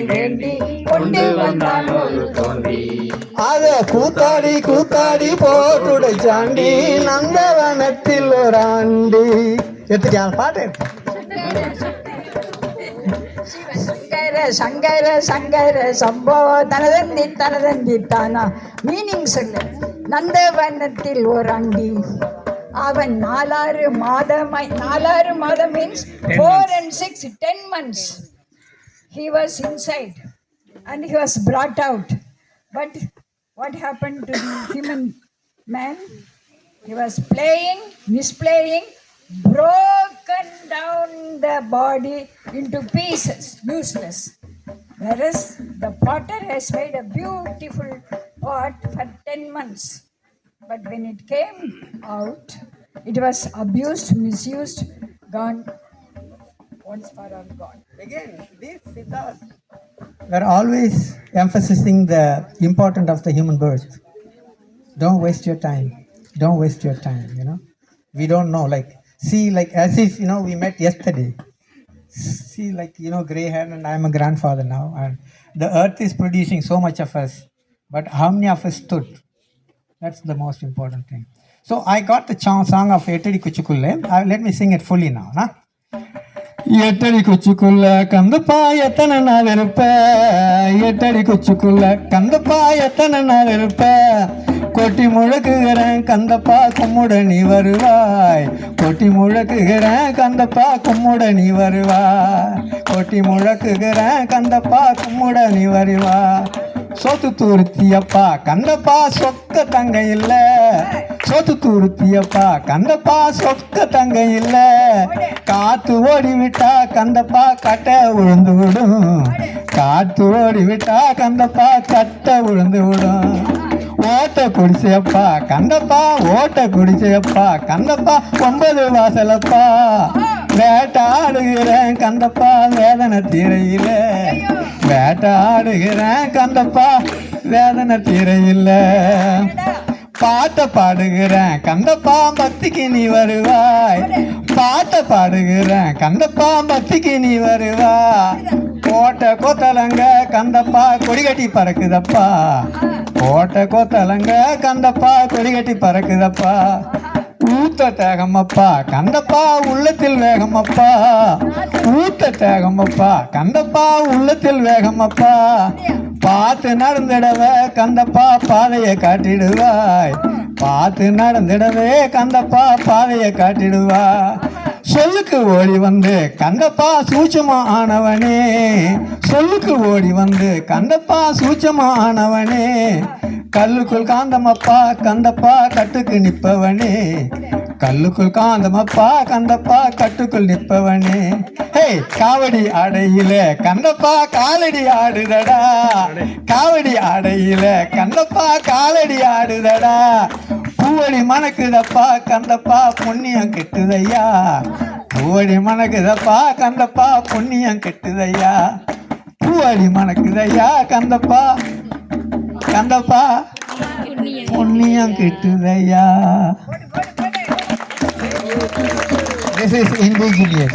வேண்டி கொண்டு வந்தான் ஒரு தோண்டி. அத கூத்தாடி கூத்தாடி போட்டுடைச்சாண்டி நந்தவனத்தில் ஒரு ஆண்டி. எடுத்துட்டியா பாட்டு? சங்கர சங்கர சங்கர சம்போ தனதந்தி தனதந்தி தானா. மீனிங் சொல்லு. நந்தவனத்தில் ஒரு ஆண்டி. அவன் 4 மாதம் means 4 and 6 10 months he was inside and he was brought out. But what happened to the human man? He was misplaying, broken down the body into pieces, useless. Whereas the potter has made a beautiful pot for 10 months. But when it came out, it was abused, misused, gone. Once for all gone. Again, these Siddhas were always emphasizing the importance of the human birth. Don't waste your time. Don't waste your time, We don't know, like as if, we met yesterday. See, gray hair, and I'm a grandfather now. And the earth is producing so much of us. But how many of us stood? That's the most important thing. So I got the song of Ettadi Kuchikulle. Let me sing it fully now. எட்டடி குச்சிக்குள்ள கந்தப்பா எத்தனை நாள் இருப்ப, எட்டடி குச்சிக்குள்ள கந்தப்பா எத்தனை நாள் இருப்ப, கொட்டி முழக்குகிறேன் கந்தப்பா கும்முட நீ வருவாய், கொட்டி முழக்குகிறேன் கந்தப்பா கும்முட நீ வருவாய், கொட்டி முழக்குகிறேன் கந்தப்பா கும்முட நீ வருவாய். சோத்து தூருத்தியப்பா கந்தப்பா சொக்க தங்க இல்ல, சோத்து தூருத்தியப்பா கந்தப்பா சொக்க தங்க இல்ல, காத்து ஓடி விட்டா கந்தப்பா கட்டை விழுந்து விடும், காத்து ஓடி விட்டா கந்தப்பா கட்டை விழுந்து விடும். ஓட்ட குடிச்சையப்பா கந்தப்பா ஓட்ட குடிச்சையப்பா கந்தப்பா 9 வாசலப்பா, வேட்டாடுகிறேன் கந்தப்பா வேதனை தீரையில, வேட்டாடுகிறேன் கந்தப்பா வேதனை தீரையில்ல, பாட்ட பாடுகிறேன் கந்தப்பா பக்திக்கு நீ வருவாய், பாட்ட பாடுகிறேன் கந்தப்பா பக்திக்கு நீ வருவாய். கோட்டை கொத்தலங்க கந்தப்பா கொடிகட்டி பறக்குதப்பா, கோட்டை கொத்தலங்க கந்தப்பா கொடிகட்டி பறக்குதப்பா, ஊத்த தேகமப்பா கந்தப்பா உள்ளத்தில் வேகமப்பா, ஊத்த தேகமப்பா கந்தப்பா உள்ளத்தில் வேகமப்பா, பார்த்து நடந்திடவே கந்தப்பா பாதையை காட்டிடுவாய், பார்த்து நடந்திடவே கந்தப்பா பாதையை காட்டிடுவாய். சொல்லுக்கு ஓடி வந்து கந்தப்பா சூட்சமா ஆனவனே, சொல்லுக்கு ஓடி வந்து கந்தப்பா சூட்சமா ஆனவனே, கல்லுக்குள் காந்தமப்பா கந்தப்பா கட்டுக்கு நிற்பவனே, கல்லுக்குள் காந்தமப்பா கந்தப்பா கட்டுக்குள் நிற்பவனே. ஹே காவடி அடையில கந்தப்பா காலடி ஆடுதடா, காவடி அடையில கந்தப்பா காலடி ஆடுதடா, பூவடி மணக்குதப்பா கந்தப்பா புண்ணியம் கெட்டுதையா, பூவடி மணக்குதப்பா கந்தப்பா புண்ணியம் கெட்டுதையா, பூவடி மணக்குதையா கந்தப்பா கந்தப்பா புண்ணியம் கெட்டுதையா. This is indigenous.